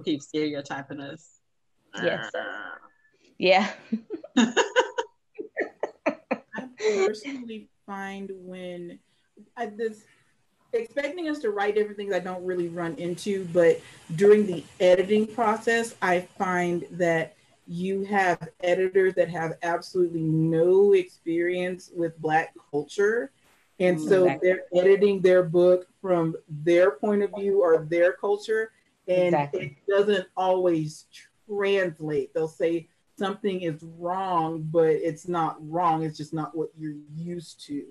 people keep stereotyping us. Yes. Yeah. I personally find when this expecting us to write different things I don't really run into, but during the editing process, I find that you have editors that have absolutely no experience with Black culture. And so they're editing their book from their point of view or their culture, and it doesn't always translate. They'll say something is wrong, but it's not wrong. It's just not what you're used to.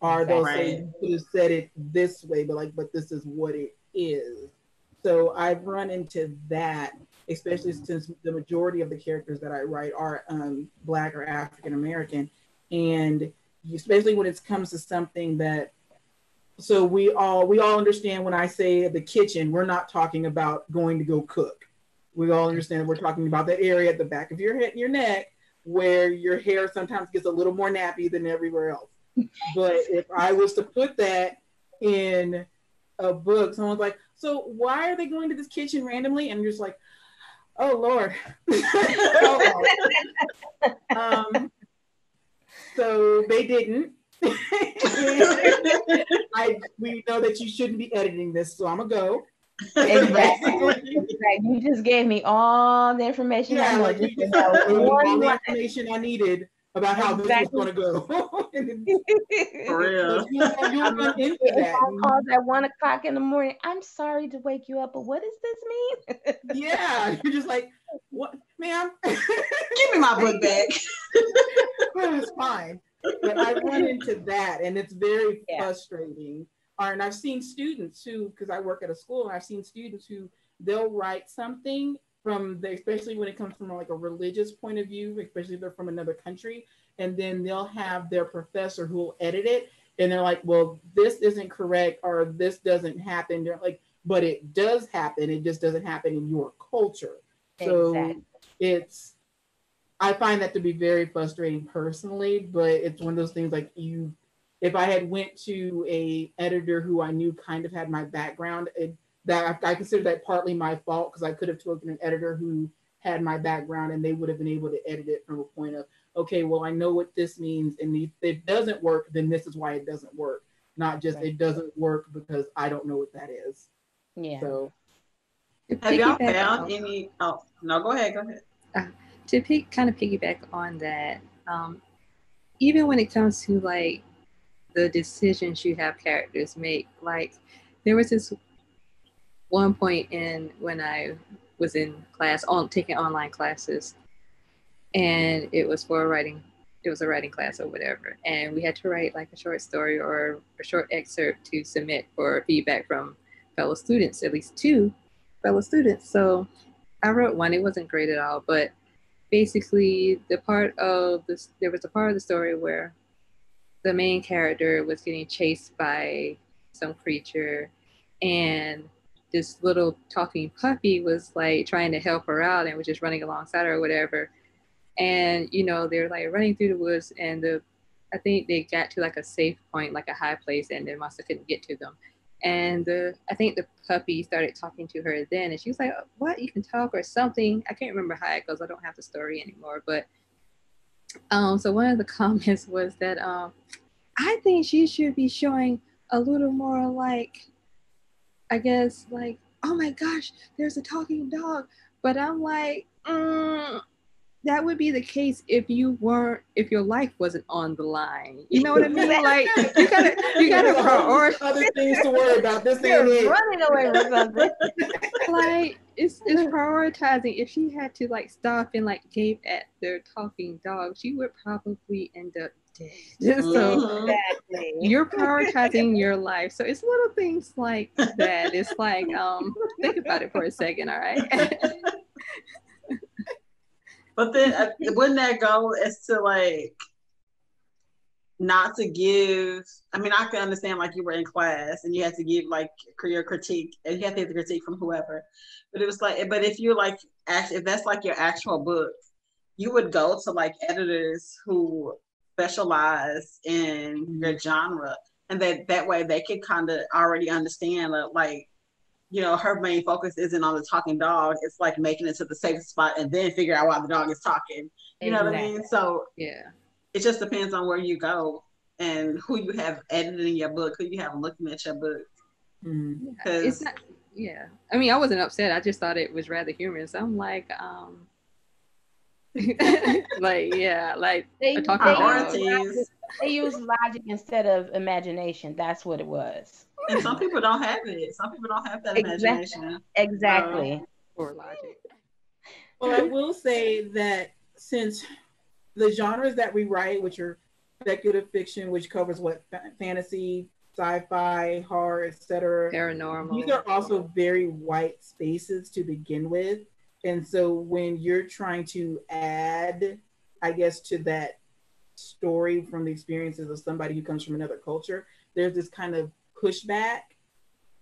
Or they'll say you could have said it this way, but this is what it is. So I've run into that, especially since the majority of the characters that I write are Black or African American, and especially when it comes to something that. So we all understand when I say the kitchen, we're not talking about going to go cook. We all understand we're talking about that area at the back of your head, your neck, where your hair sometimes gets a little more nappy than everywhere else. But if I was to put that in a book, someone's like, so why are they going to this kitchen randomly? And I'm just like, oh Lord. So they didn't. We know that you shouldn't be editing this, so I'm gonna go. Exactly. You just gave me all the information. Yeah, all the information I needed about how this was going to go. For real. You'll run into that. Calls at 1 o'clock in the morning. I'm sorry to wake you up, but what does this mean? Yeah, you're just like, what, ma'am? Give me my book back. Well, it's fine. But I run into that, and it's very frustrating. And I've seen students who, because I work at a school, and I've seen students who they'll write something especially when it comes from like a religious point of view, especially if they're from another country, and then they'll have their professor who will edit it, and they're like, well, this isn't correct, or this doesn't happen. They're like, but it does happen. It just doesn't happen in your culture. So I find that to be very frustrating personally, but it's one of those things like if I had went to a editor who I knew kind of had my background, that I consider that partly my fault, because I could have taken an editor who had my background and they would have been able to edit it from a point of, okay, well, I know what this means, and if it doesn't work, then this is why it doesn't work. Not just it doesn't work because I don't know what that is. Yeah. So have y'all found any? Oh no, go ahead. To kind of piggyback on that, even when it comes to like the decisions you have characters make, like there was this one point when I was in class taking online classes, and it was a writing class or whatever, and we had to write like a short story or a short excerpt to submit for feedback from fellow students, at least 2 fellow students. So I wrote one. It wasn't great at all, but basically there was a part of the story where the main character was getting chased by some creature, and this little talking puppy was like trying to help her out and was just running alongside her or whatever. And they're like running through the woods, and I think they got to like a safe point, like a high place, and the monster couldn't get to them. And I think the puppy started talking to her then, and she was like, what, you can talk or something. I can't remember how it goes. I don't have the story anymore. But so one of the comments was that I think she should be showing a little more like, I guess, like, oh my gosh, there's a talking dog. But I'm like, that would be the case if your life wasn't on the line. You know what I mean? Like you gotta prioritize other things to worry about. This ain't it. Running away with something. Like it's prioritizing. If she had to like stop and like gape at their talking dog, she would probably end up dead. So exactly. You're prioritizing your life. So it's little things like that. It's like think about it for a second, all right? But then wouldn't that go as to like not to give? I mean, I can understand like you were in class and you had to give like your critique, and you had to get the critique from whoever. But it was like, but if you're like, if that's like your actual book, you would go to like editors who specialize in your genre, and that way they could kind of already understand like you know, her main focus isn't on the talking dog. It's like making it to the safe spot and then figure out why the dog is talking. You know what I mean? So yeah, it just depends on where you go and who you have editing your book, who you have looking at your book. Mm-hmm. it's not. Yeah, I mean, I wasn't upset. I just thought it was rather humorous. I'm like, like yeah, like a talking dog. They use logic instead of imagination. That's what it was. And some people don't have it. Some people don't have that imagination. Exactly. Or logic. Well, I will say that since the genres that we write, which are speculative fiction, which covers what fantasy, sci-fi, horror, etc., Paranormal. these are also very white spaces to begin with. And so when you're trying to add, I guess, to that story from the experiences of somebody who comes from another culture, there's this kind of pushback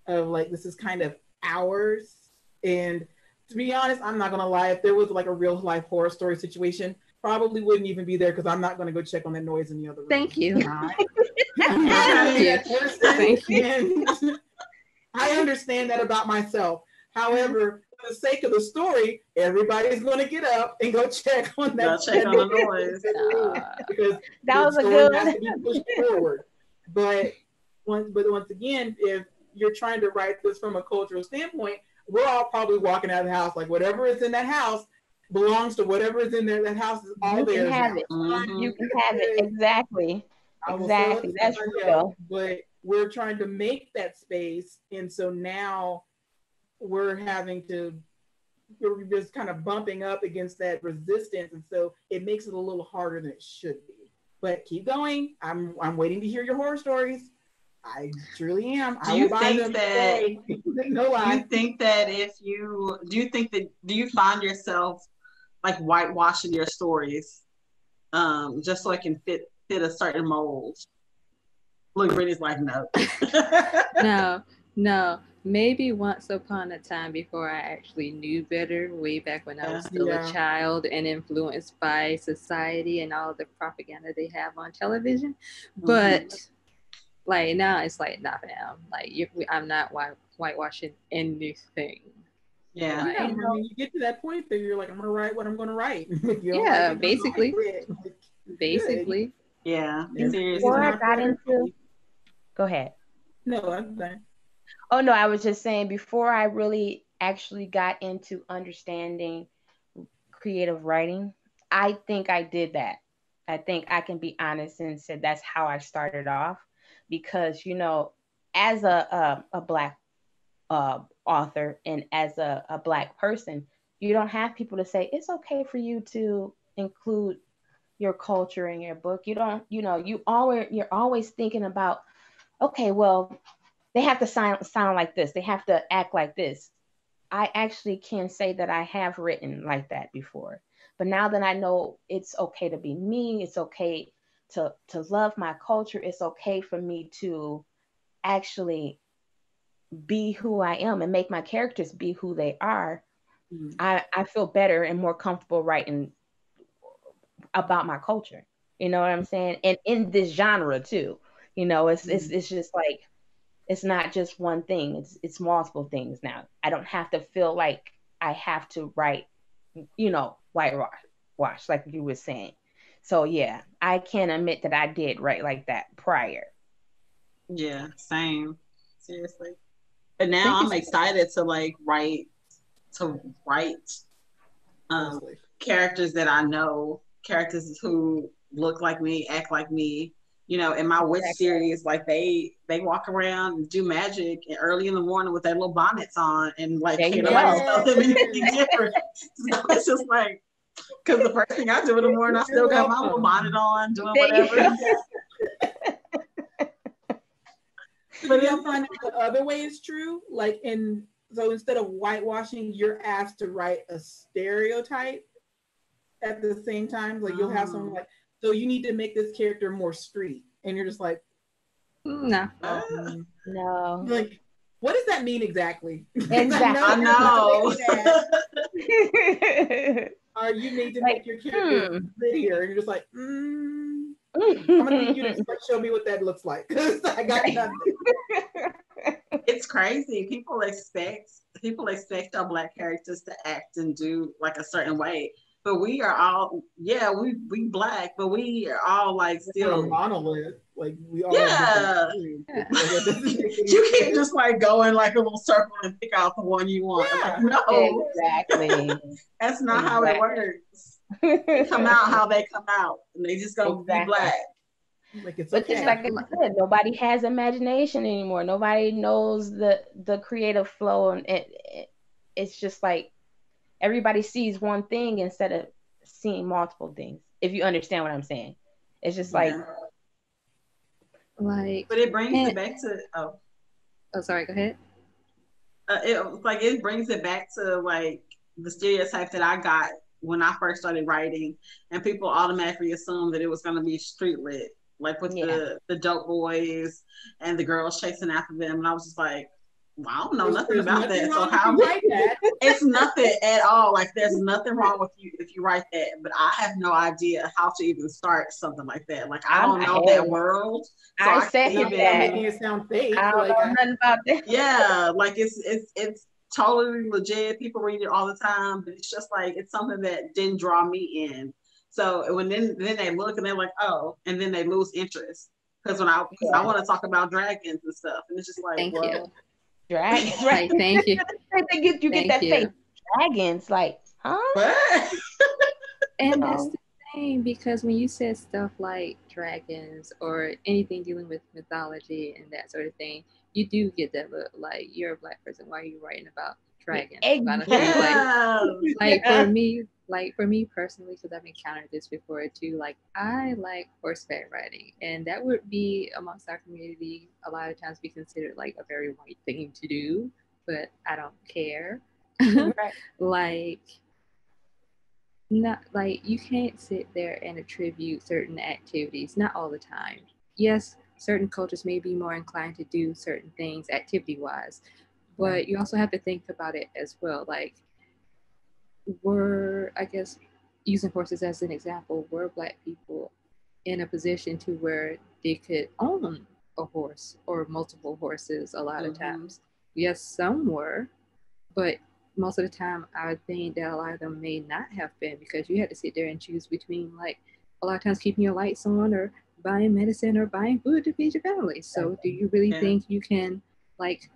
of like, this is kind of ours. And to be honest, I'm not gonna lie, if there was like a real life horror story situation, probably wouldn't even be there because I'm not gonna go check on that noise in the other room. Thank you. Thank you. I understand that about myself. However, for the sake of the story, everybody's going to get up and go check on that. Check on the noise. Because that was a good has to be pushed forward. But once again, if you're trying to write this from a cultural standpoint, we're all probably walking out of the house like whatever is in that house belongs to whatever is in there. That house is all you theirs. Can have it. Mm-hmm. You can have it. Exactly. Exactly. That's real. But we're trying to make that space, and so now we're just kind of bumping up against that resistance, and so it makes it a little harder than it should be. But keep going. I'm waiting to hear your horror stories. I truly am. Do you think that do you find yourself like whitewashing your stories just so it can fit a certain mold? Look, Brittany's like, no. No. Maybe once upon a time before I actually knew better, way back when I was still a child and influenced by society and all the propaganda they have on television. But like now it's like, not now. Like I'm not whitewashing anything. Yeah. Like, I mean, you get to that point that you're like, I'm gonna write what I'm gonna write. Yeah, basically. Basically. Yeah. Before I got into, go ahead. No, I'm fine. Oh no, I was just saying before I really actually got into understanding creative writing, I think I did that. I think I can be honest and say that's how I started off, because as a Black author and as a Black person, you don't have people to say it's okay for you to include your culture in your book. You don't, you're always thinking about, okay, well, they have to sound like this. They have to act like this. I actually can say that I have written like that before. But now that I know it's okay to be me, it's okay to love my culture, it's okay for me to actually be who I am and make my characters be who they are. I feel better and more comfortable writing about my culture. You know what I'm saying? And in this genre too. It's just like, it's not just one thing. It's multiple things now. I don't have to feel like I have to write, whitewash, like you were saying. So yeah, I can admit that I did write like that prior. Yeah, same. Seriously. But now I'm excited to write characters that I know, characters who look like me, act like me. In my witch series, like they walk around and do magic early in the morning with their little bonnets on, and can't nobody tell them anything different. So it's just like, because the first thing I do in the morning, I still got my little bonnet on, doing whatever. But I find the other way is true. So instead of whitewashing, you're asked to write a stereotype at the same time. Like you'll have someone like, so you need to make this character more street, and you're just like, no. No. Like, what does that mean exactly? Exactly. I know. Or you need to make your character prettier, and you're just like, I'm gonna need you to show me what that looks like, because I got nothing. It's crazy. People expect our Black characters to act and do like a certain way. But we are all, yeah, we Black, but we are all like We're a still, monolith. Like we all have yeah. different Yeah. like, that doesn't make any You can't sense. just like go in like a little circle and pick out the one you want. Like, Yeah. no, Exactly. that's not how it works. They come out how they come out, and they just gonna be Exactly. Black. Like it's But just okay. like I said, nobody has imagination anymore. Nobody knows the creative flow, and it's just like everybody sees one thing instead of seeing multiple things. If you understand what I'm saying, it's just like, Yeah. Like, But it brings and, it back to oh, sorry, go ahead. it brings it back to like the stereotype that I got when I first started writing, and people automatically assumed that it was going to be street lit, like with yeah, the dope boys and the girls chasing after them, and I was just like, well, I don't know nothing There's about nothing that. So wrong how? if you write that. It's nothing at all. Like there's nothing wrong with you if you write that, but I have no idea how to even start something like that. Like I don't know that world, so I I said can't Not that. making it sound fake. I don't Like know nothing about that. yeah, like it's totally legit. People read it all the time, but it's just like it's something that didn't draw me in. So when then they look and they're like, oh, and then they lose interest because I want to talk about dragons and stuff, and it's just like, Thank you. Dragons, right? Like, thank you. You get Thank that you. fake dragons, like, huh? what? And that's the thing, because when you said stuff like dragons or anything dealing with mythology and that sort of thing, you do get that look like you're a Black person. Why are you writing about dragons? Yeah. Like for me personally, because I've encountered this before too. Like I like horseback riding, and that would be amongst our community a lot of times be considered like a very white thing to do, but I don't care. Right. Like not like you can't sit there and attribute certain activities, not all the time. Yes, certain cultures may be more inclined to do certain things activity wise, but you also have to think about it as well. Like I guess using horses as an example, were Black people in a position to where they could own a horse or multiple horses a lot of times? Yes, some were, but most of the time I think that a lot of them may not have been, because you had to sit there and choose between, like, a lot of times keeping your lights on or buying medicine or buying food to feed your family. So do you really think you can like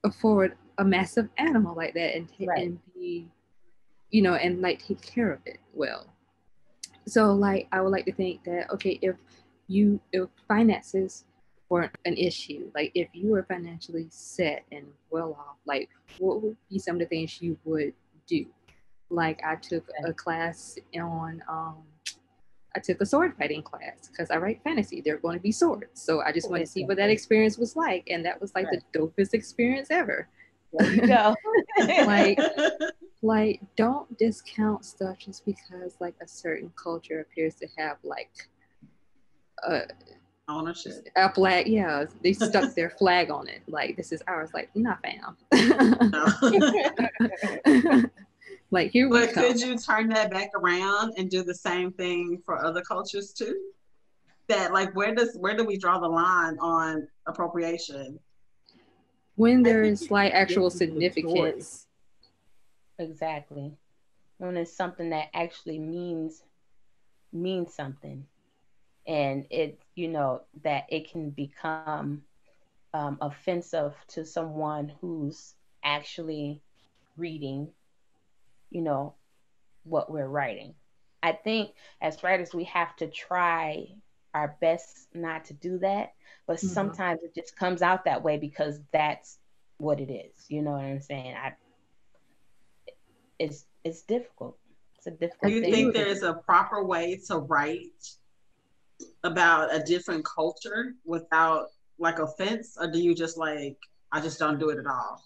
afford a massive animal like that and be, and like take care of it well? So like I would like to think that, okay, if finances weren't an issue, like if you were financially set and well off, like what would be some of the things you would do? Like I took a class on I took a sword fighting class because I write fantasy. There are going to be swords. So I just wanted to see what that experience was like. And that was like the dopest experience ever. There you go. Like don't discount stuff just because like a certain culture appears to have like ownership, a flag. Yeah, they stuck their flag on it. Like this is ours. Like, nah, fam. Like here we But come. could you turn that back around and do the same thing for other cultures too? That like where do we draw the line on appropriation? When there is like actual significance. Exactly. When it's something that actually means something, and it that it can become offensive to someone who's actually reading what we're writing. I think as writers we have to try our best not to do that, but sometimes it just comes out that way because that's what it is. You know what I'm saying? It's difficult. It's a difficult Do you thing. think there's a proper way to write about a different culture without like offense, or do you just like I just don't do it at all?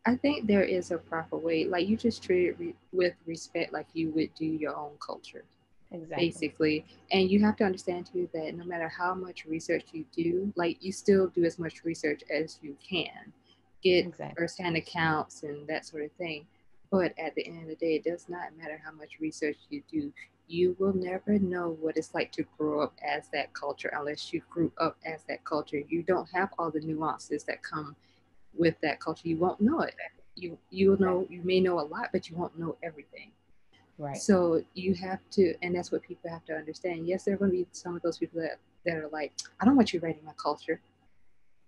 I think there is a proper way. Like you just treat it with respect, like you would do your own culture. Exactly. Basically. And you have to understand too that no matter how much research you do, like you still do as much research as you can. Get firsthand accounts and that sort of thing. But at the end of the day, it does not matter how much research you do. You will never know what it's like to grow up as that culture unless you grew up as that culture. You don't have all the nuances that come with that culture. You won't know it. You'll know, you may know a lot, but you won't know everything. Right. So you have to, and that's what people have to understand. Yes, there are going to be some of those people that are like, I don't want you writing my culture.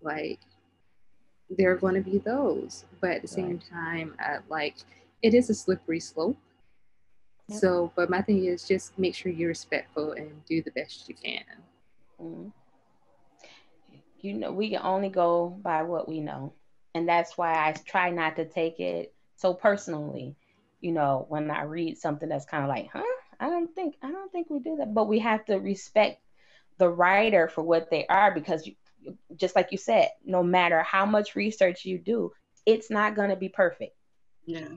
Like, there are going to be those, but at the same time, like, it is a slippery slope. Yep. So, but my thing is just make sure you're respectful and do the best you can. Mm-hmm. You know, we can only go by what we know. And that's why I try not to take it so personally. You know, when I read something that's kind of like, huh? I don't think we do that. But we have to respect the writer for what they are, because just like you said, no matter how much research you do, it's not going to be perfect. Yeah.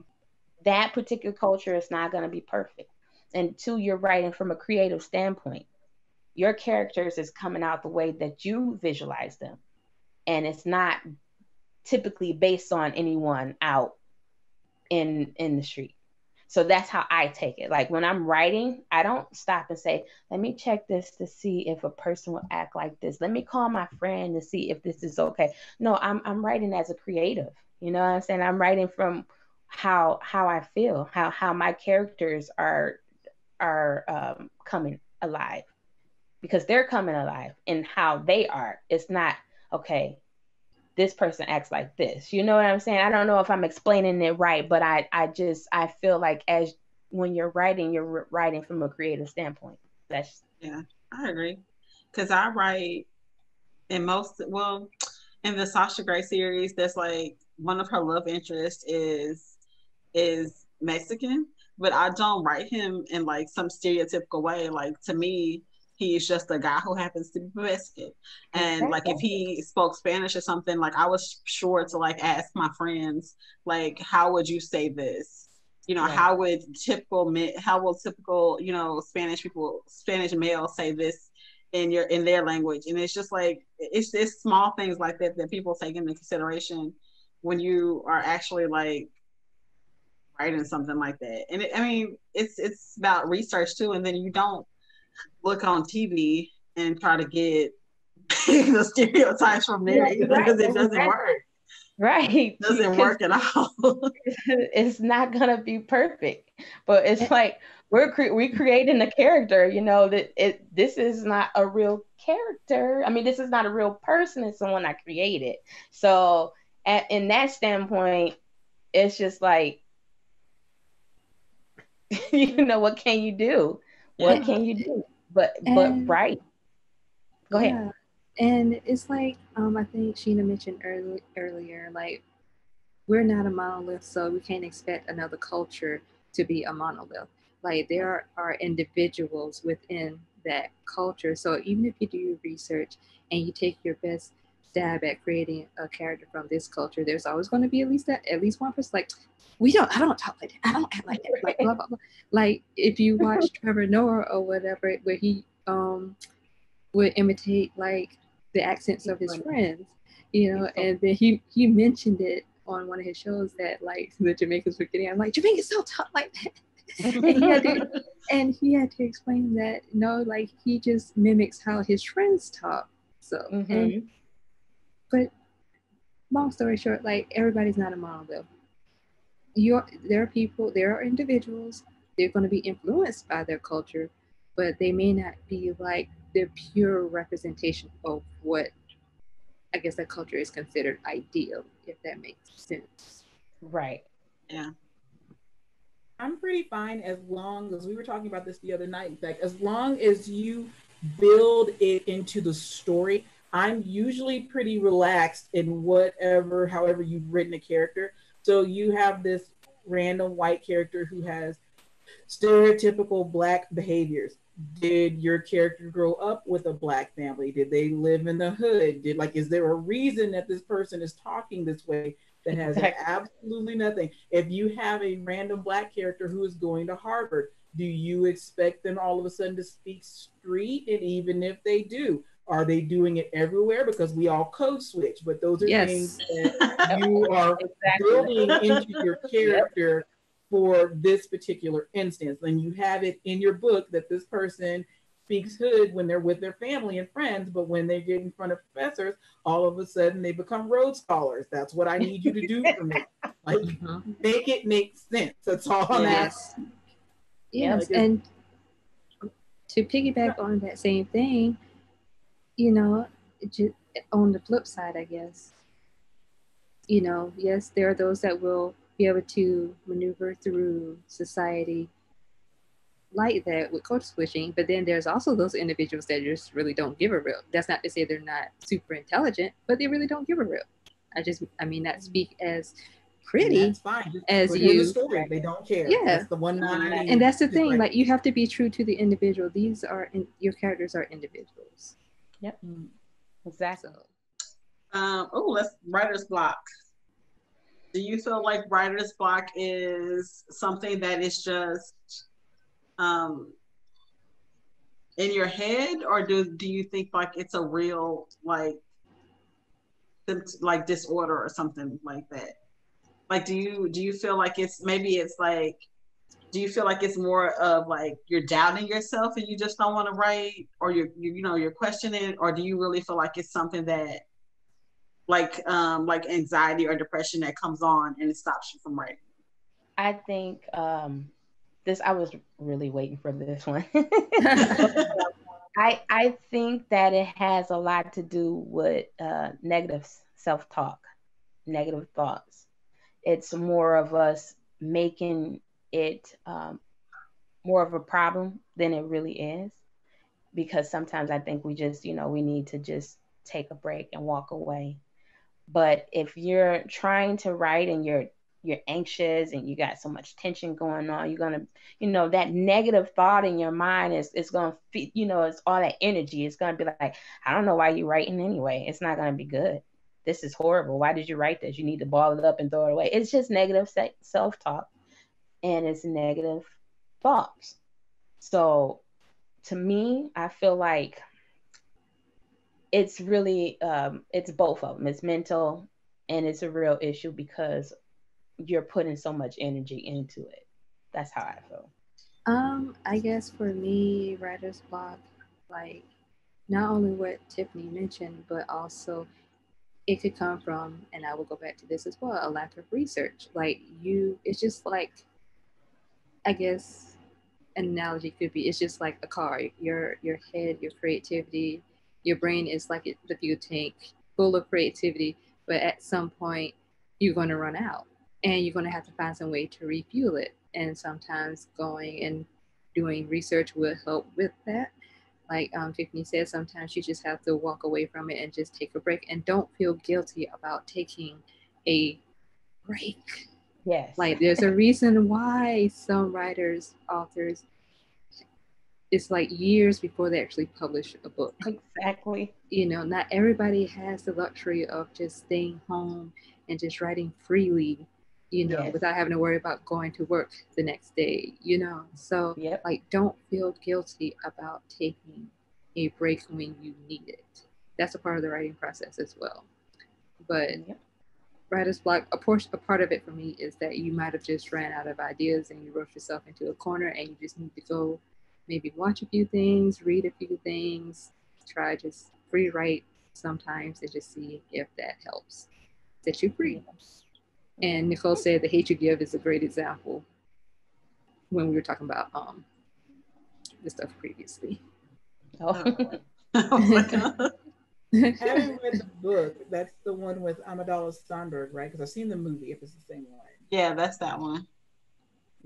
That particular culture is not going to be perfect. And two, you're writing from a creative standpoint. Your characters is coming out the way that you visualize them, and it's not typically based on anyone out in the street. So that's how I take it. Like when I'm writing, I don't stop and say, let me check this to see if a person will act like this. Let me call my friend to see if this is okay. No, I'm writing as a creative. You know what I'm saying? I'm writing from how I feel, how my characters are coming alive, because they're coming alive in how they are. It's not okay, this person acts like this. You know what I'm saying? I don't know if I'm explaining it right, but I feel like as when you're writing from a creative standpoint. That's Yeah, I agree. Because I write in in the Sasha Grey series, that's like one of her love interests is Mexican, but I don't write him in like some stereotypical way. Like to me, he's just a guy who happens to be Mexican. And like if he spoke Spanish or something, like I was sure to like ask my friends, like, how would you say this? You know, right. how will typical, you know, Spanish males say this in their language? And it's just like it's small things like that that people take into consideration when you are actually like writing something like that. And I mean, it's about research too. And then you don't look on TV and try to get the stereotypes from there either, because it doesn't work. Right. It doesn't work at all. It's not gonna be perfect, but it's like we creating a character. You know that this is not a real character. I mean, this is not a real person. It's someone I created. So in that standpoint, it's just like, you know, what can you do? What can you do? But right. Go ahead. And it's like I think Sheena mentioned earlier, like we're not a monolith, so we can't expect another culture to be a monolith. Like there are individuals within that culture. So even if you do your research and you take your best stab at creating a character from this culture, there's always going to be at least one person like, I don't talk like that. I don't act like that. Like blah blah blah. Like if you watch Trevor Noah or whatever, where he would imitate like the accents of his friends, you know, and then he mentioned it on one of his shows that like the Jamaicans were getting. I'm like, Jamaicans don't talk like that. and he had to explain that no, like he just mimics how his friends talk. So but long story short, like everybody's not a monolith. There are individuals, they're going to be influenced by their culture, but they may not be like the pure representation of what I guess that culture is considered ideal, if that makes sense. Right. Yeah. I'm pretty fine as long as we were talking about this the other night. In fact, as long as you build it into the story, I'm usually pretty relaxed in however you've written a character. So you have this random white character who has stereotypical Black behaviors. Did your character grow up with a Black family? Did they live in the hood? Is there a reason that this person is talking this way that has absolutely nothing? If you have a random Black character who is going to Harvard, do you expect them all of a sudden to speak street? And even if they do, are they doing it everywhere? Because we all code switch, but those are things that you are building into your character for this particular instance. And you have it in your book that this person speaks hood when they're with their family and friends, but when they get in front of professors, all of a sudden they become Rhodes Scholars. That's what I need you to do for me. Like, make it make sense. That's all I'm asking. Yes, like, and to piggyback on that same thing, you know, just on the flip side, I guess, you know, yes, there are those that will be able to maneuver through society like that with code switching, but then there's also those individuals that just really don't give a rip. That's not to say they're not super intelligent, but they really don't give a rip. I mean, not speak as pretty that's fine. as you. The story. They don't care. Yeah, that's the one line. And that's the thing. Like, you have to be true to the individual. These are your characters are individuals. Yep, exactly. Let's writer's block. Do you feel like writer's block is something that is just in your head, or do you think like it's a real like disorder or something like that? Like, do you feel like it's like, do you feel like it's more of like you're doubting yourself and you just don't want to write, or you're questioning, or do you really feel like it's something that like anxiety or depression that comes on and it stops you from writing? I think I was really waiting for this one. I think that it has a lot to do with negative self-talk, negative thoughts. It's more of us making it more of a problem than it really is, because sometimes I think we just, we need to just take a break and walk away. But if you're trying to write and you're anxious and you got so much tension going on, you're going to, that negative thought in your mind is going to feed, it's all that energy. It's going to be like, I don't know why you're writing anyway. It's not going to be good. This is horrible. Why did you write this? You need to ball it up and throw it away. It's just negative self-talk, and it's negative thoughts. So to me, I feel like it's really, it's both of them. It's mental and it's a real issue because you're putting so much energy into it. That's how I feel. I guess for me, writer's block, like not only what Tiffany mentioned, but also it could come from, and I will go back to this as well, a lack of research. Like it's just like, I guess an analogy could be, it's just like a car. Your head, your creativity, your brain is like the fuel tank full of creativity, but at some point you're going to run out and you're going to have to find some way to refuel it. And sometimes going and doing research will help with that. Like Tiffany said, sometimes you just have to walk away from it and just take a break, and don't feel guilty about taking a break. Yes. Like there's a reason why some writers, authors, it's like years before they actually publish a book. Exactly. Not everybody has the luxury of just staying home and just writing freely, yes, without having to worry about going to work the next day, So yep, like, don't feel guilty about taking a break when you need it. That's a part of the writing process as well. But yep, writer's block, a part of it for me is that you might have just ran out of ideas and you wrote yourself into a corner and you just need to go maybe watch a few things, read a few things, try just free write sometimes and just see if that helps set you free. And Nicole said the hate you give is a great example when we were talking about this stuff previously. Oh my God. Having read the book, that's the one with Amidala Steinberg, right? Because I've seen the movie, if it's the same one. Yeah, that's that one.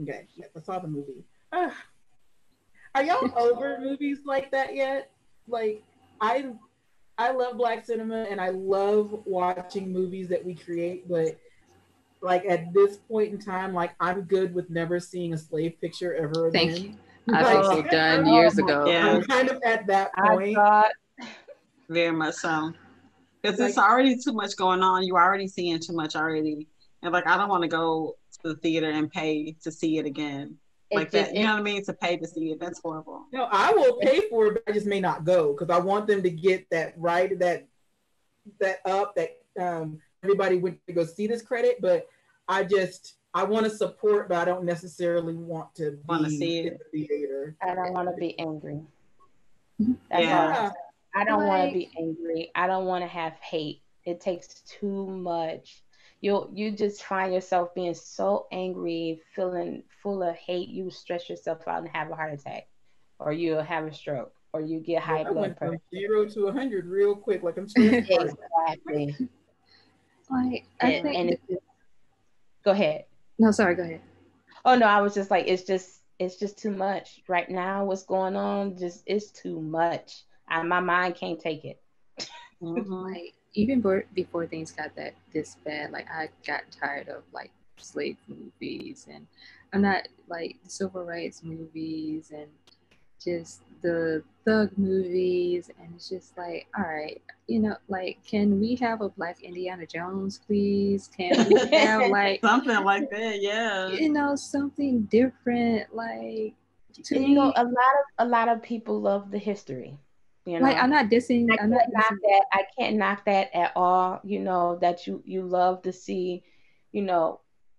Okay, I saw the movie. Are y'all over movies like that yet? Like, I love Black cinema and I love watching movies that we create, but like at this point in time, like I'm good with never seeing a slave picture ever again. Thank you. I've also done years ago. Yeah. I'm kind of at that point. Very much so. Because it's already too much going on. You're already seeing too much already. And like, I don't want to go to the theater and pay to see it again. Like that, you know what I mean? To pay to see it. That's horrible. No, I will pay for it, but I just may not go because I want them to get that right, that everybody went to go see this credit. But I'm I want to support, but I don't necessarily want to see be in it. the theater. I don't want to be angry. That's Yeah. all. I don't want Like, to be angry. I don't want to have hate. It takes too much. You just find yourself being so angry, feeling full of hate. You stress yourself out and have a heart attack, or you'll have a stroke, or you get high I blood went pressure. from 0 to 100 real quick, like I'm stressed. Exactly. like I And think. it's just, go ahead. No, sorry. Go ahead. Oh no, I was just like, it's just too much right now. What's going on? Just it's too much. My mind can't take it. Like even before things got that this bad, like I got tired of like slave movies, and I'm not like civil rights movies and just the thug movies, and it's just like, all right, like, can we have a Black Indiana Jones, please? Can we have like something like that? Yeah. Something different, like to And, me. a lot of people love the history. Like I'm not dissing. I can't knock that. I can't knock that at all. That you love to see,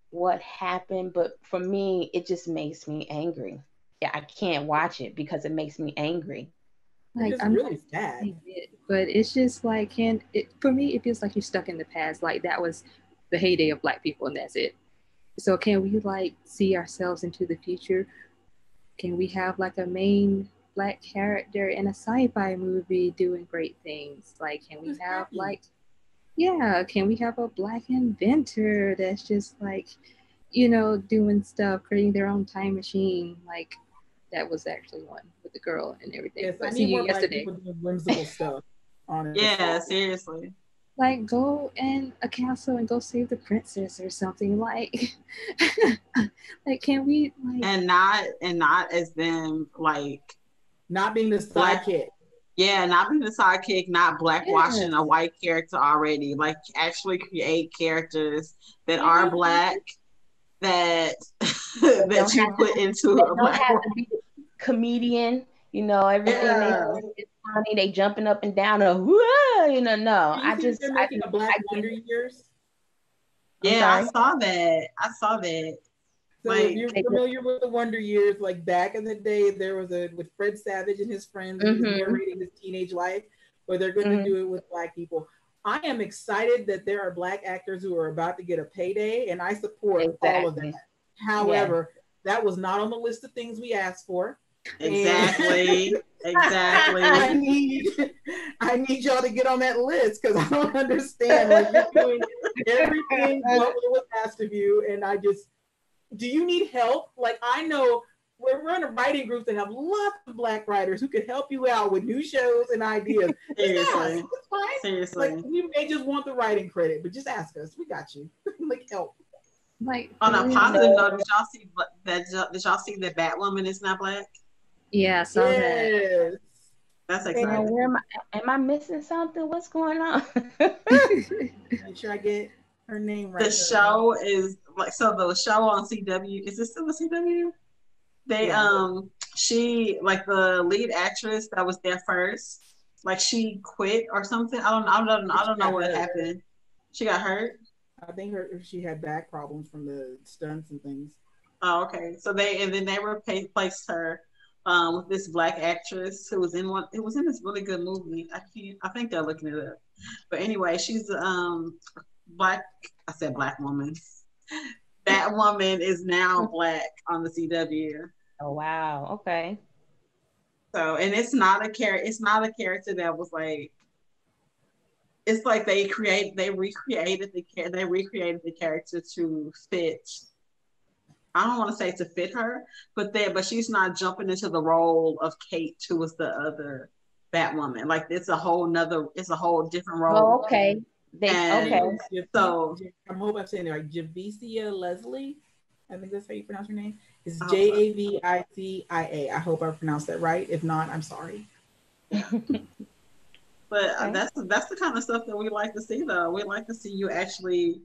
what happened. But for me, it just makes me angry. Yeah, I can't watch it because it makes me angry. Like It's I'm really sad. But it's just like, for me it feels like you're stuck in the past. Like that was the heyday of Black people, and that's it. So can we like see ourselves into the future? Can we have like a main Black character in a sci-fi movie doing great things? Like, can we have like, yeah, can we have a Black inventor that's just like, doing stuff, creating their own time machine? Like that was actually one with the girl and everything. Yes, But I see need you more yesterday. Black people doing whimsical stuff. Honestly. Yeah, seriously. Like go in a castle and go save the princess or something. Like, like can we like and not as them like not being the Black. sidekick. Yeah, not being the sidekick, not blackwashing Yes. a white character already. Like actually create characters that are Black that that you put into a Black have to be comedian. Everything they say is funny. They jumping up and down. No. They're making a Black Wonder Years. Yeah, I saw that. So like, if you're familiar with the Wonder Years, like back in the day, there was with Fred Savage and his friends, he was narrating his teenage life, where they're going to do it with Black people. I am excited that there are Black actors who are about to get a payday, and I support all of that. However, that was not on the list of things we asked for. Exactly. Exactly. I need y'all to get on that list, because I don't understand. Like, you're doing everything what was asked of you, and do you need help? Like, I know we're in a writing group that have lots of Black writers who can help you out with new shows and ideas. Seriously. It's fine. Seriously. Like, we may just want the writing credit, but just ask us. We got you. Like, help. Like, on a positive note, did y'all see that Batwoman is not Black? Yeah, I saw that. That's exciting. Am I missing something? What's going on? Make sure I get her name right. The show is like, so the show on CW, is it still a CW? They she, like, the lead actress that was there first, like, she quit or something. I don't know what happened. She got hurt. I think she had back problems from the stunts and things. Oh, okay. So they replaced her with this Black actress who was in this really good movie. I think they're looking it up. But anyway, she's Black. I said Black woman. That woman is now Black on the CW. Oh wow. Okay. So, and it's not a character that was like. It's like they recreated the character to fit. I don't want to say to fit her, but she's not jumping into the role of Kate, who was the other Batwoman. Like, it's a whole different role. Oh, okay. So I hope I'm saying it right. Javicia Leslie, I think that's how you pronounce her name. It's Javicia. I hope I pronounced that right. If not, I'm sorry. But that's the kind of stuff that we like to see, though. We like to see you actually,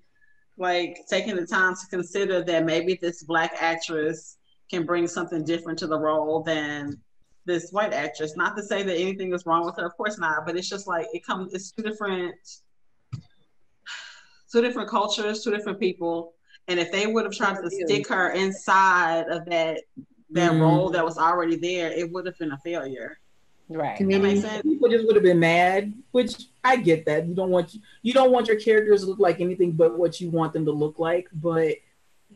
like, taking the time to consider that maybe this Black actress can bring something different to the role than this white actress. Not to say that anything is wrong with her, of course not, but it's just like it's two different cultures, two different people. And if they would have tried to stick her inside of that role that was already there, it would have been a failure. Right. That makes sense. People just would have been mad, which I get that. You don't want your characters to look like anything but what you want them to look like. But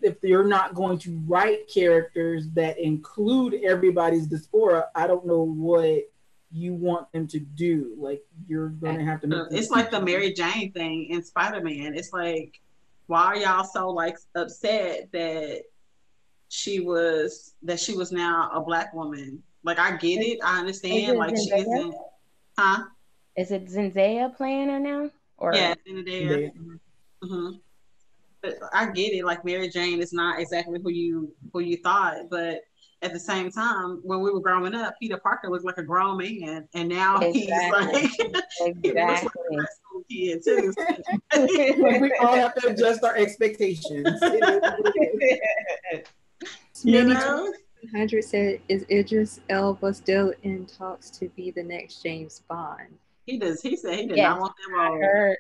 if you're not going to write characters that include everybody's dysphoria, I don't know what you want them to do. Like, you're going to have to make it's like the Mary Jane thing in Spider-Man. It's like, why are y'all so like upset that she was now a Black woman? Like, I get it, I understand. Like, she isn't, huh? Is it Zendaya playing her now? Or yeah, Zendaya. Mm-hmm. But I get it. Like, Mary Jane is not exactly who you thought, but at the same time, when we were growing up, Peter Parker looked like a grown man, and now he's like he looks like a high school kid too. We all have to adjust our expectations. You know? 100 said, "Is Idris Elba still in talks to be the next James Bond?" He does. He said he did not want that role.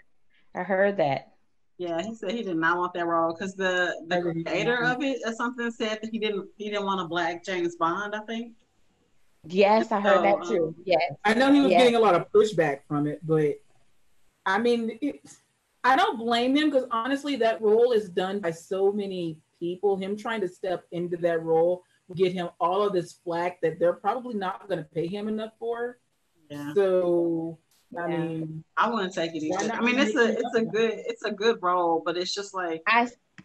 I heard that. Yeah, he said he did not want that role because the creator of it or something said that he didn't want a Black James Bond, I think. Yes, I heard that too. Yes. I know he was getting a lot of pushback from it, but I mean, I don't blame him, because honestly, that role is done by so many people. Him trying to step into that role will get him all of this flack that they're probably not going to pay him enough for. Yeah. So I mean, I wouldn't take it either. I mean, it's a good role, but it's just like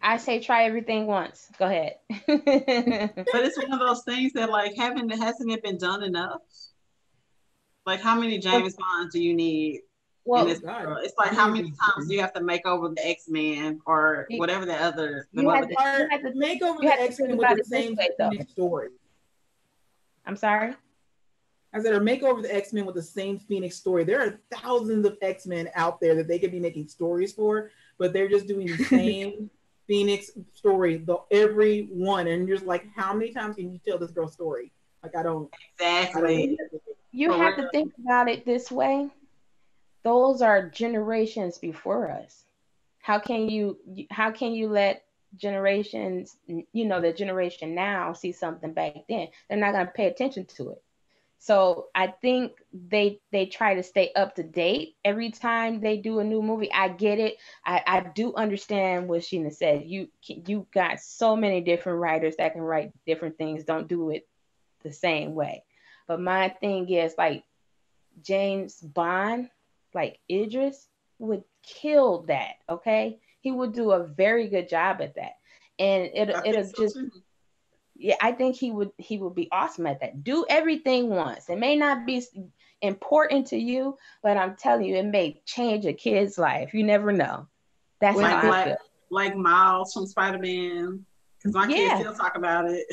I say try everything once. Go ahead. But it's one of those things that like hasn't it been done enough? Like, how many James Bonds do you need in this world? It's like, how many times do you have to make over the X-Men or whatever the other make over the X-Men with the same story. I'm sorry? I said, or make over the X-Men with the same Phoenix story. There are thousands of X-Men out there that they could be making stories for, but they're just doing the same Phoenix story, every one. And you're just like, how many times can you tell this girl's story? Like, I don't. Exactly. You have to think about it this way. Those are generations before us. How can you let generations, the generation now see something back then? They're not going to pay attention to it. So I think they try to stay up to date every time they do a new movie. I get it. I do understand what Sheena said. You got so many different writers that can write different things. Don't do it the same way. But my thing is, like, James Bond, like Idris, would kill that. Okay, he would do a very good job at that, and it'll just. Yeah, I think he would be awesome at that. Do everything once. It may not be important to you, but I'm telling you, it may change a kid's life. You never know. That's how I feel. Like Miles from Spider-Man, because my kids still talk about it.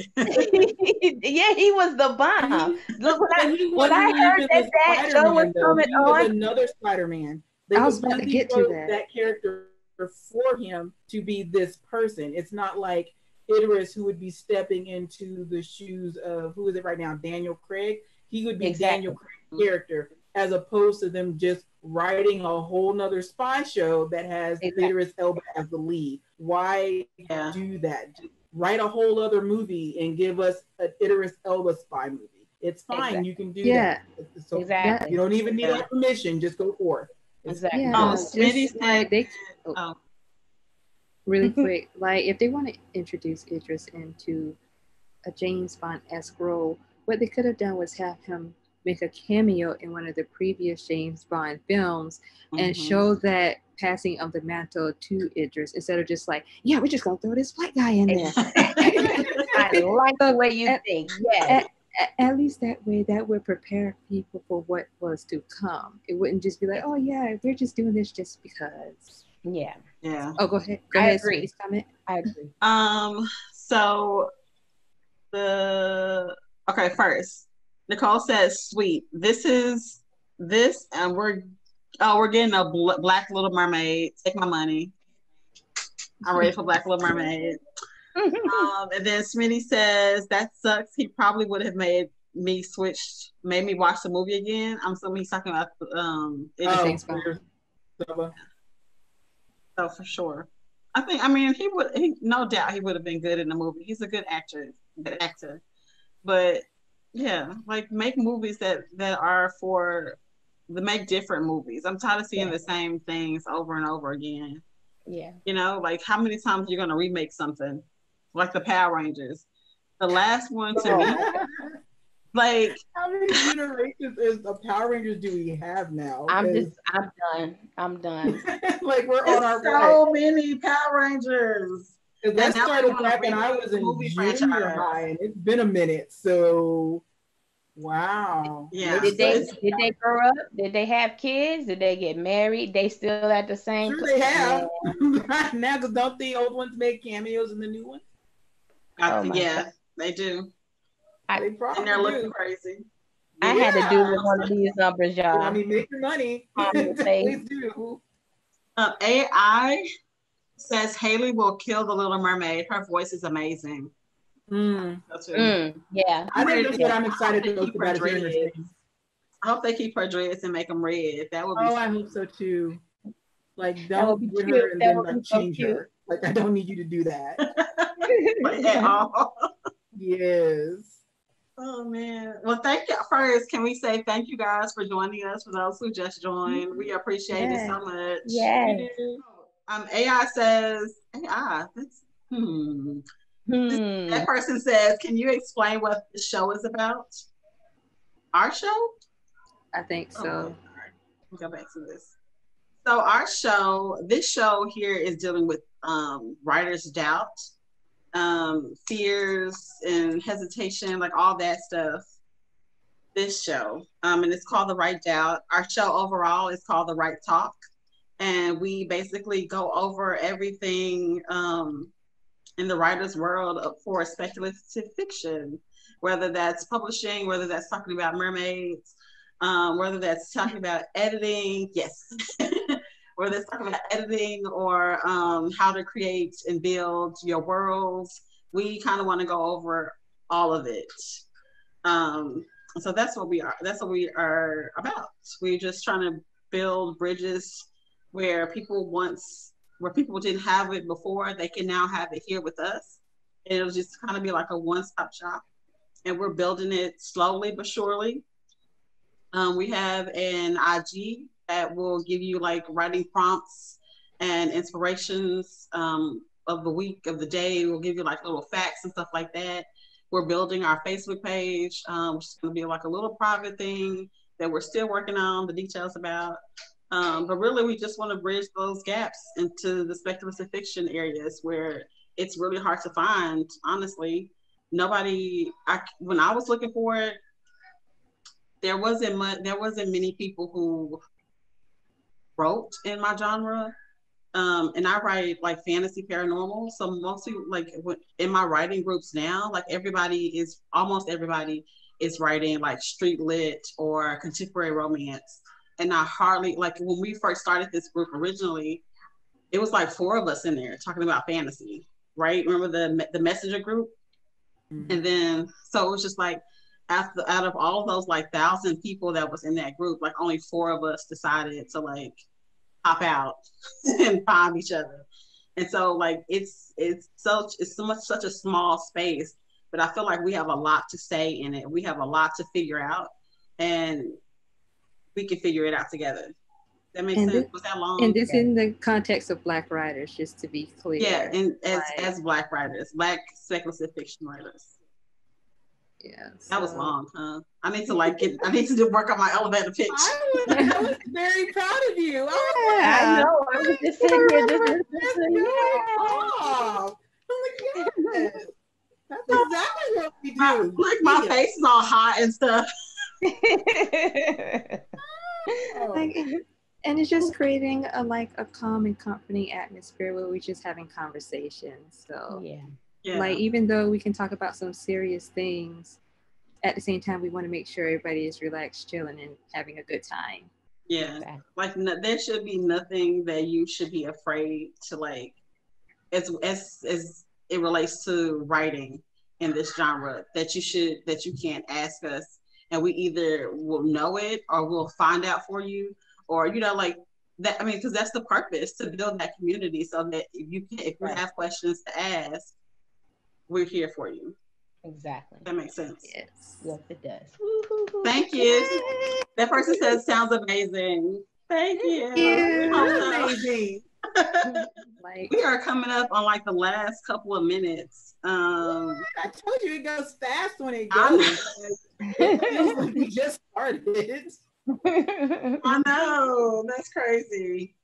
Yeah, he was the bomb. Look, when I heard that show was coming on, was another Spider-Man. I was about to get to that character for him to be this person. It's not like Idris, who would be stepping into the shoes of, who is it right now, Daniel Craig. He would be Daniel Craig's character, as opposed to them just writing a whole nother spy show that has Idris Elba as the lead. Why do that? Just write a whole other movie and give us an Idris Elba spy movie. It's fine. You can do that. So you don't even need our permission. Just go forth. Exactly. Really quick, like, if they want to introduce Idris into a James Bond-esque role, what they could have done was have him make a cameo in one of the previous James Bond films and show that passing of the mantle to Idris, instead of just like, yeah, we're just gonna throw this black guy in there. I like the way you think. Yes. At least that way, that would prepare people for what was to come. It wouldn't just be like, oh yeah, they're just doing this just because. Yeah. Oh, go ahead. I agree. Comment. I agree. So first, Nicole says, "Sweet. This, and we're getting a Black Little Mermaid. Take my money. I'm ready for Black Little Mermaid." And then Smitty says, "That sucks. He probably would have made me watch the movie again." I'm assuming he's talking about So for sure. I mean, no doubt he would have been good in the movie. He's a good actor. But yeah, like make movies that are for make different movies. I'm tired of seeing the same things over and over again. Yeah. You know, like how many times are you gonna remake something? Like the Power Rangers. The last one to me, like how many generations of Power Rangers do we have now? I'm done. Like we're on our so many Power Rangers. That started back when I was in junior high, and it's been a minute. So, wow. Yeah. Did they grow up? Did they have kids? Did they get married? They still at the same place? They have. Right now, because don't the old ones make cameos in the new ones? Yeah, they do. They probably and they're looking crazy. I had to do with one of these numbers, y'all. I mean, make your money. Please do. AI says Haley will kill the Little Mermaid. Her voice is amazing. Yeah, I think that's what I'm excited to look about. I hope they keep her dreads and make them red. That would be. I hope so too. Like, don't get her and then like change her. Like, I don't need you to do that. Like, at all. Yes. Oh man. Well, thank you. First, can we say thank you guys for joining us? For those who just joined, we appreciate it so much. Yes. AI says AI. That person says, can you explain what the show is about? Our show? I think so. All right. We'll go back to this. So this show here is dealing with writer's doubt, fears and hesitation, like all that stuff. This show, and it's called The Right Doubt. Our show overall is called The Right Talk, and we basically go over everything in the writer's world for speculative fiction, whether that's publishing, whether that's talking about mermaids, whether that's talking about editing, yes, whether it's talking about editing or how to create and build your worlds. We kind of want to go over all of it. So that's what we are. That's what we are about. We're just trying to build bridges where people didn't have it before, they can now have it here with us. And it'll just kind of be like a one-stop shop. And we're building it slowly but surely. We have an IG that will give you like writing prompts and inspirations of the week, of the day. We'll give you like little facts and stuff like that. We're building our Facebook page, which is going to be like a little private thing that we're still working on the details about. But really, we just want to bridge those gaps into the speculative fiction areas where it's really hard to find, honestly. When I was looking for it, there wasn't many people who wrote in my genre. And I write like fantasy paranormal. So mostly like in my writing groups now, like almost everybody is writing like street lit or contemporary romance. And I hardly, like when we first started this group originally, it was like 4 of us in there talking about fantasy, right? Remember the messenger group? Mm-hmm. And then, so it was just like, out of all of those like 1,000 people that was in that group, like only 4 of us decided to like hop out and find each other. And so like it's such a small space, but I feel like we have a lot to say in it. We have a lot to figure out, and we can figure it out together. That makes sense? Was that long? And this in the context of Black writers, just to be clear. Yeah, and as Black writers, Black speculative fiction writers. Yeah, so. That was long, huh? I need to work on my elevator pitch. I was very proud of you. I know. I was just sitting here just listening to you. I'm like, yes. That's exactly what we do. My face is all hot and stuff. And it's just creating a calm and comforting atmosphere where we're just having conversations. So like, even though we can talk about some serious things, at the same time, we want to make sure everybody is relaxed, chilling, and having a good time. Yeah. Like there should be nothing that you should be afraid to, like, as it relates to writing in this genre, that you can't ask us, and we either will know it or we'll find out for you, or, like that, I mean, because that's the purpose, to build that community, so that if you have questions to ask, we're here for you. Exactly. That makes sense. Yes. Yes, it does. Thank you. That person says sounds amazing. Thank you. Amazing. Like, We are coming up on like the last couple of minutes. I told you it goes fast when it goes. It feels like we just started. I know, that's crazy.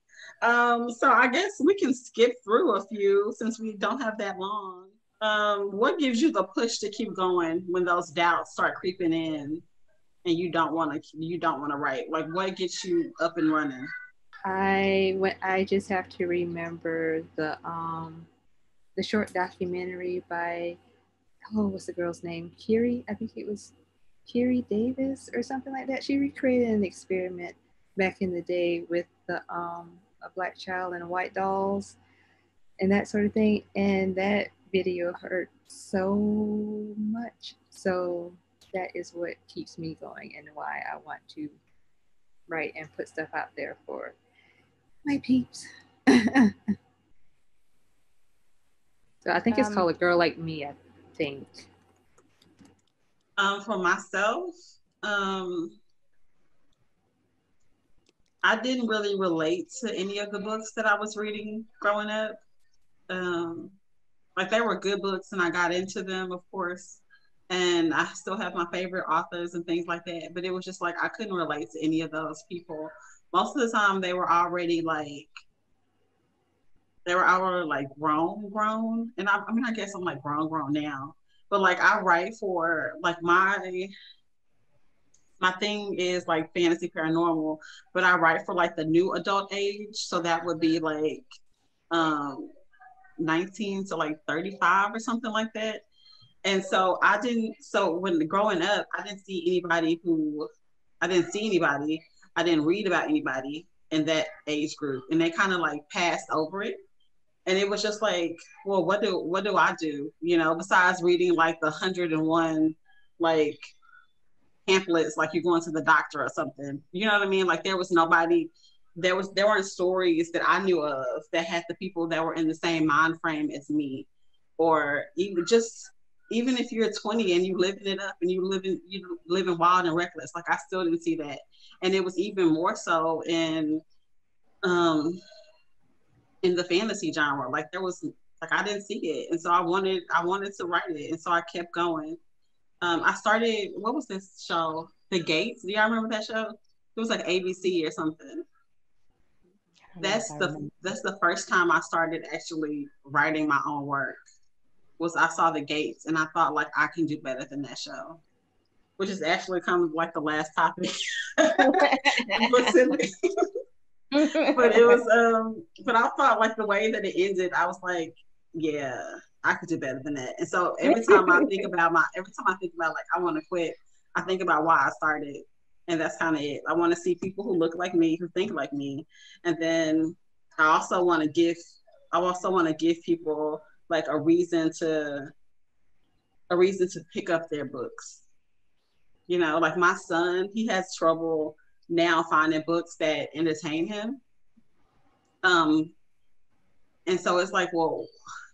So I guess we can skip through a few since we don't have that long. What gives you the push to keep going when those doubts start creeping in and you don't want to write? Like, what gets you up and running? I just have to remember the short documentary by, what's the girl's name? Kiri, I think it was Kiri Davis or something like that. She recreated an experiment back in the day with a black child and white dolls and that sort of thing. And that video hurt so much. So that is what keeps me going and why I want to write and put stuff out there for my peeps. So I think it's called A Girl Like Me, I think. For myself, I didn't really relate to any of the books that I was reading growing up. Like, they were good books and I got into them, of course. And I still have my favorite authors and things like that. But it was just like, I couldn't relate to any of those people. Most of the time they were already like, grown. And I mean, I guess I'm like grown now. But like, I write for like my thing is like fantasy paranormal, but I write for like the new adult age. So that would be like 19 to like 35 or something like that. And so when growing up, I didn't see anybody. I didn't read about anybody in that age group. And they kind of like passed over it. And it was just like, well, what do I do? You know, besides reading like the 101 like pamphlets, like you're going to the doctor or something. You know what I mean? Like, there was nobody, there weren't stories that I knew of that had the people that were in the same mind frame as me. Or even if you're 20 and you living it up and you living wild and reckless, like, I still didn't see that. And it was even more so in the fantasy genre. Like, there was like, I didn't see it. And so I wanted to write it. And so I kept going. I started, what was this show? The Gates. Do y'all remember that show? It was like ABC or something. That's the first time I started actually writing my own work. Was I saw The Gates and I thought, like, I can do better than that show. Which is actually kind of like the last topic. But it was but I thought, like, the way that it ended, I was like, yeah, I could do better than that. And so every time I think about like, I want to quit, I think about why I started. And that's kind of it. I want to see people who look like me, who think like me. And then I also want to give people like a reason to pick up their books. You know, like my son, he has trouble now finding books that entertain him. And so it's like, well,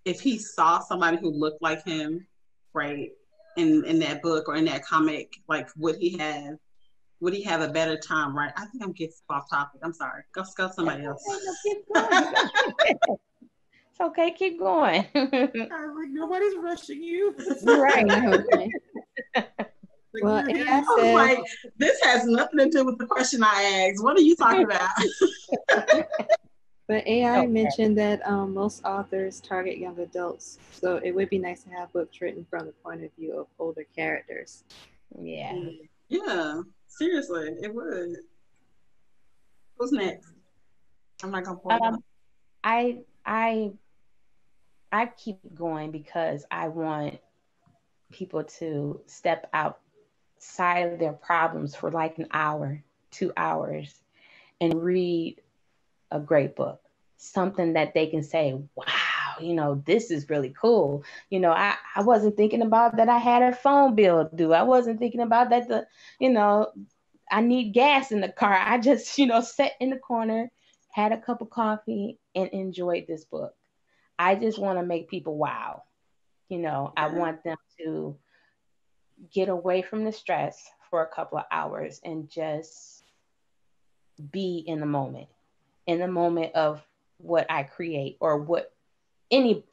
if he saw somebody who looked like him, right, in that book or in that comic, like, would he have a better time, right? I think I'm getting off topic. I'm sorry. Go somebody else. It's okay, keep going. Like, nobody's rushing you. Right. Like, Well, I was like, this has nothing to do with the question I asked. What are you talking about? But AI mentioned that most authors target young adults, so it would be nice to have books written from the point of view of older characters. Yeah. Yeah, seriously, it would. Who's next? I'm not gonna point out. I keep going because I want people to step outside of their problems for like an hour, 2 hours, and read a great book, something that they can say, wow, you know, this is really cool. You know, I wasn't thinking about that I had a phone bill due. I wasn't thinking about that I need gas in the car. I just, sat in the corner had a cup of coffee, and enjoyed this book. I just want to make people wow. I want them to get away from the stress for a couple of hours and just be in the moment of what I create, or what any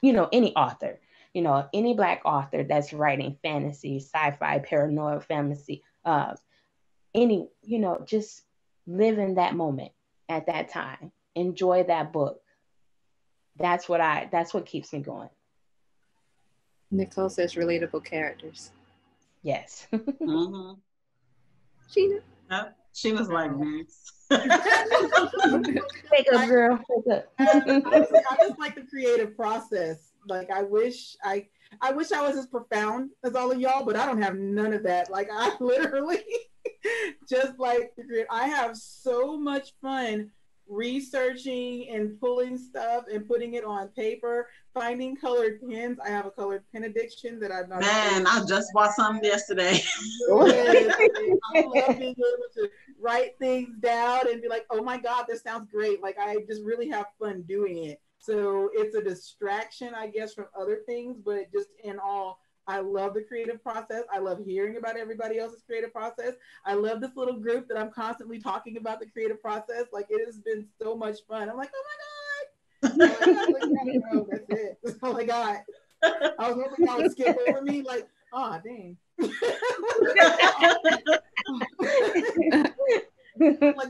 author, any Black author that's writing fantasy, sci-fi, paranoia, fantasy, just live in that moment at that time. Enjoy that book. That's what keeps me going. Nicole says relatable characters. Yes. Mm-hmm. Sheena. Yep. She was like next. Wake up, girl. Wake up. I just like the creative process. Like I wish I was as profound as all of y'all, but I don't have none of that. Like I literally just like I have so much fun researching and pulling stuff and putting it on paper, finding colored pens. I have a colored pen addiction that I've not. Man, I just bought something yesterday. Yes. I love being able to write things down and be like, oh my God, this sounds great. Like I just really have fun doing it. So it's a distraction, I guess, from other things, but just in all, I love the creative process. I love hearing about everybody else's creative process. I love this little group that I'm constantly talking about the creative process. Like it has been so much fun. I'm like, oh my God. Oh, that's it. That's all I got. I was hoping y'all would skip over me. Like, oh, dang. Like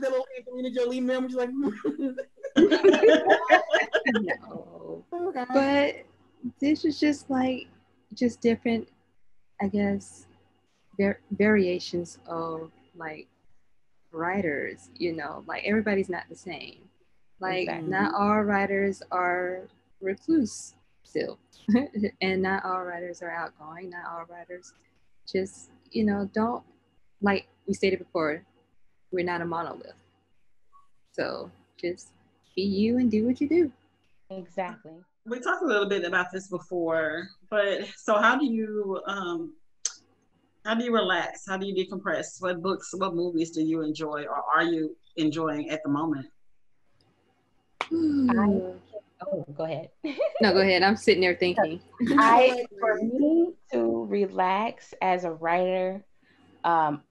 that little Angelina Jolie meme, which is like, no. Okay. But this is just different, I guess, variations of like writers, like everybody's not the same. Like not all writers are recluse still, and not all writers are outgoing. Not all writers just, don't, like we stated before, we're not a monolith. So just be you and do what you do. Exactly. We talked a little bit about this before, but so how do you relax? How do you decompress? What books, what movies do you enjoy, or are you enjoying at the moment? Go ahead. No, go ahead. I'm sitting there thinking. For me to relax as a writer, and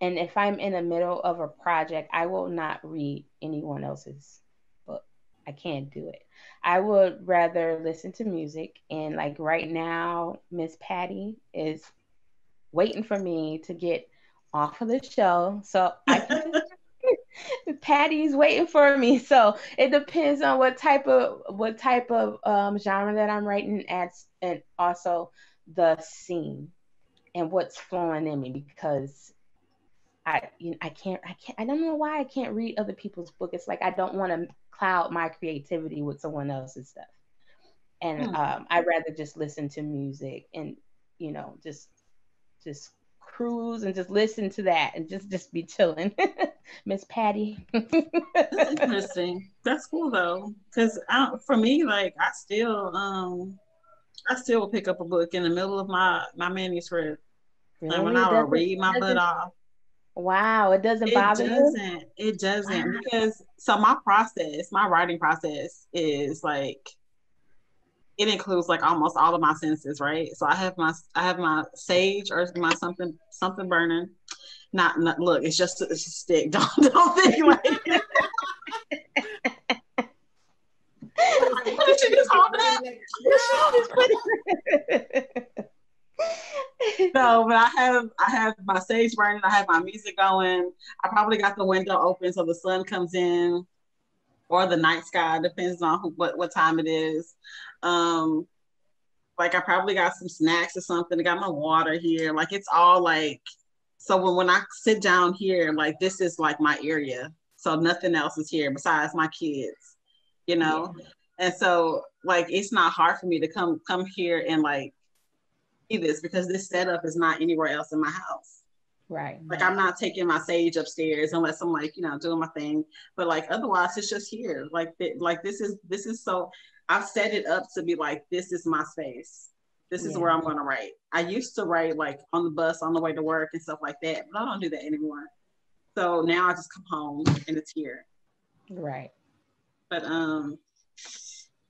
if I'm in the middle of a project, I will not read anyone else's book. I can't do it. I would rather listen to music. And like right now, Miss Patty is waiting for me to get off of the show so I can just Patty's waiting for me. So it depends on what type of genre that I'm writing at, and also the scene and what's flowing in me, because I don't know why I can't read other people's book. It's like I don't want to cloud my creativity with someone else's stuff. And I'd rather just listen to music and just cruise and just listen to that and just be chilling. Miss Patty. That's interesting. That's cool though, because for me, like I still will pick up a book in the middle of my manuscript. Really? And when I will read my butt off. Wow, it doesn't bother you? It doesn't. Wow. Because so my writing process is like, it includes like almost all of my senses, right? So I have my sage or my something burning. Not look, it's just a stick. Don't think like did you just hold that? No, but I have my sage burning, I have my music going. I probably got the window open so the sun comes in, or the night sky, depends on what time it is. Like I probably got some snacks or something. I got my water here. Like it's all like, so when I sit down here, like this is like my area. So nothing else is here besides my kids, Yeah. And so like it's not hard for me to come here and like see this, because this setup is not anywhere else in my house. Right. Like I'm not taking my sage upstairs unless I'm like, doing my thing. But like otherwise it's just here. Like this is so I've set it up to be like, this is my space. This is where I'm gonna write. I used to write like on the bus on the way to work and stuff like that, but I don't do that anymore. So now I just come home and it's here. Right. But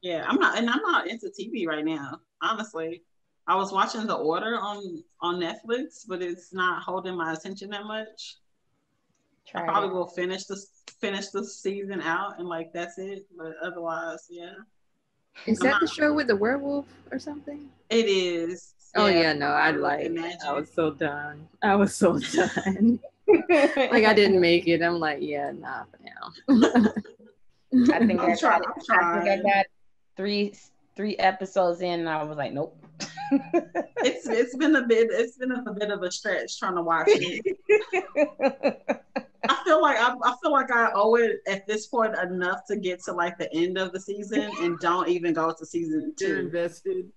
yeah, I'm not into TV right now, honestly. I was watching The Order on Netflix, but it's not holding my attention that much. I probably will finish the season out and like that's it. But otherwise, yeah. Is that the show with the werewolf or something? It is. Oh yeah, no, I was so done. I was so done. Like I didn't make it. I'm like, yeah, nah, for now. I think I got three episodes in, and I was like, nope. It's been a bit of a stretch trying to watch it. I feel like I owe it at this point enough to get to like the end of the season and don't even go to season 2. You're invested.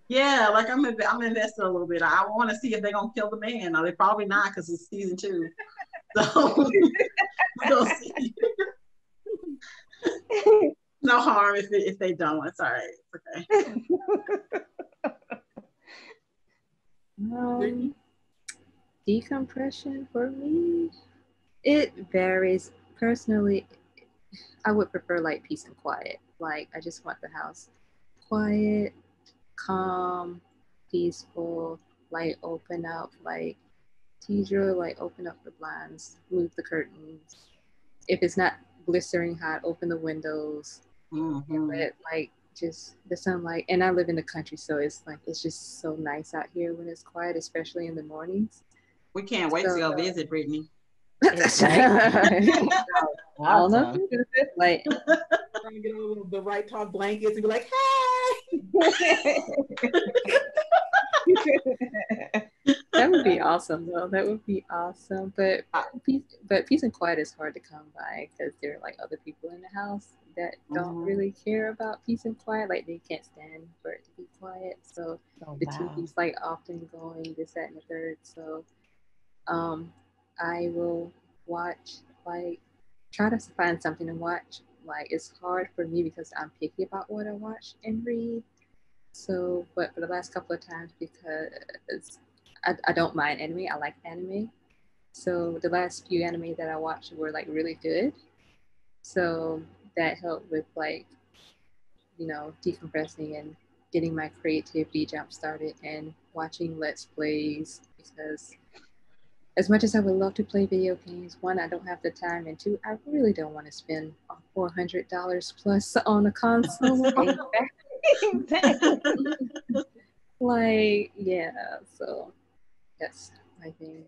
Yeah, like I'm invested a little bit. I want to see if they're gonna kill the man. No, they probably not because it's season 2. So we'll see. No harm if they don't. It's all right. It's okay. Decompression for me, it varies. Personally, I would prefer like peace and quiet. Like I just want the house quiet, calm, peaceful, like open up, like Latedra, like open up the blinds, move the curtains. If it's not blistering hot, open the windows. Mm-hmm. Let like just the sunlight. And I live in the country, so it's just so nice out here when it's quiet, especially in the mornings. We can't wait to go visit Brittny. I don't know. Like trying to get all the right talk blankets and be like, hey. That would be awesome though. That would be awesome. But peace and quiet is hard to come by because there are like other people in the house that don't really care about peace and quiet. Like they can't stand for it to be quiet. So the TV's like often going this, that, and the third. So I will watch, like try to find something to watch. Like it's hard for me because I'm picky about what I watch and read. So, but for the last couple of times, because I don't mind anime, I like anime. So the last few anime that I watched were like really good. So that helped with like, decompressing and getting my creativity jump started and watching Let's Plays because as much as I would love to play video games, one, I don't have the time, and two, I really don't want to spend $400 plus on a console. Like, yeah, so that's my thing.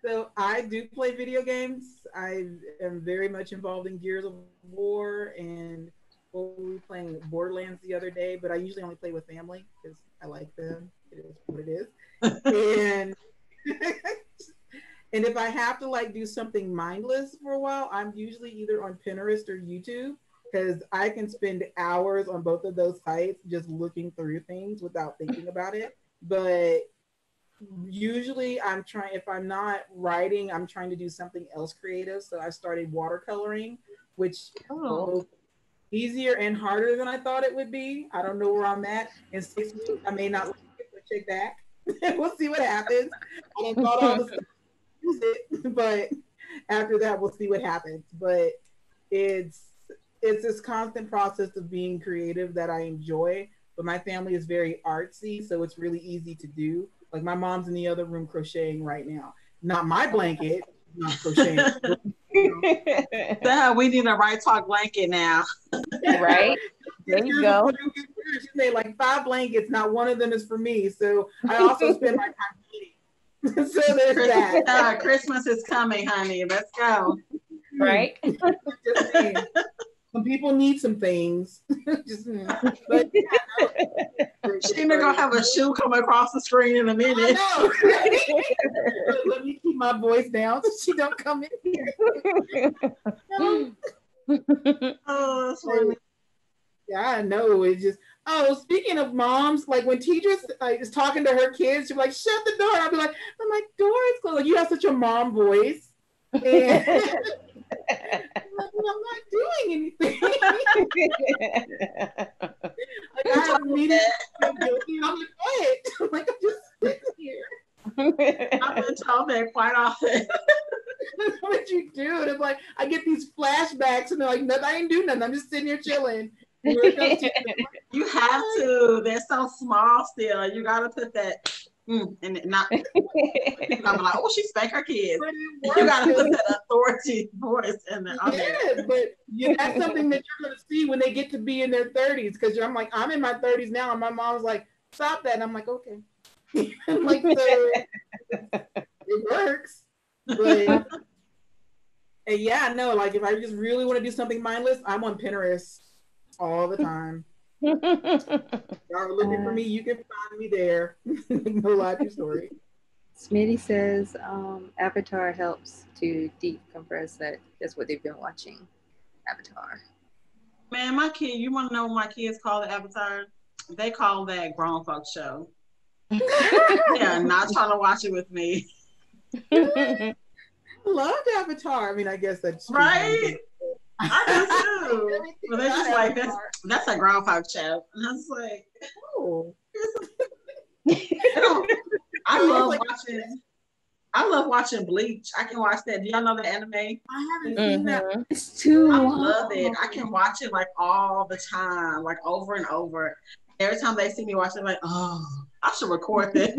So I do play video games. I am very much involved in Gears of War, and we were playing Borderlands the other day, but I usually only play with family because I like them. It is what it is. And and if I have to like do something mindless for a while, I'm usually either on Pinterest or YouTube because I can spend hours on both of those sites just looking through things without thinking about it. But usually if I'm not writing, I'm trying to do something else creative. So I started watercoloring, which is both easier and harder than I thought it would be. I don't know where I'm at. In 6 weeks, I may not like it, but check back. We'll see what happens. I done thought all the stuff to use it, but after that, we'll see what happens. But it's this constant process of being creative that I enjoy. But my family is very artsy, so it's really easy to do. Like my mom's in the other room crocheting right now. Not my blanket, not crocheting. We need a right talk blanket now. Right? There you go. She made like 5 blankets. Not one of them is for me. So I also spend my time eating. So there's that. Christmas is coming, honey. Let's go. Right? Just saying. Some people need some things. But Sheena gonna have a shoe come across the screen in a minute. Let me keep my voice down so she don't come in here. Oh, that's funny. Yeah, I know. It's just speaking of moms, like when teachers is talking to her kids, she's like, "Shut the door." I'll be like, "I'm like, door is closed." Like, you have such a mom voice. And I'm not doing anything. Like I have a meeting. I'm guilty. I'm like, what? I'm like, I'm just sitting here. I've been told that quite often. What did you do? And it's like, I get these flashbacks and they're like, no, I ain't do nothing. I'm just sitting here chilling. You have to. They're so small still. You gotta put that and not people gonna be like, oh, she spanked her kids. You gotta put that authority voice in there. Yeah, but that's something that you're gonna see when they get to be in their 30s. Because I'm like, I'm in my 30s now, and my mom's like, stop that. And I'm like, okay. I'm like, so it works. But and yeah, no, like if I just really want to do something mindless, I'm on Pinterest all the time. Y'all are looking for me, you can find me there. No lie to story. Smitty says Avatar helps to decompress. That's what they've been watching. Avatar. Man, my kid, you want to know what my kids call the Avatar? They call that grown folks show. Yeah, not trying to watch it with me. I loved Avatar. I mean, I guess that's true. Right. I do too. But they're just like, that's a grown folk show. And I was like, oh. I love watching Bleach. I can watch that. Do y'all know the anime? I haven't seen that. It's too I long. love it. I can watch it like all the time, like over and over. Every time they see me watch it, like, oh, I should record this.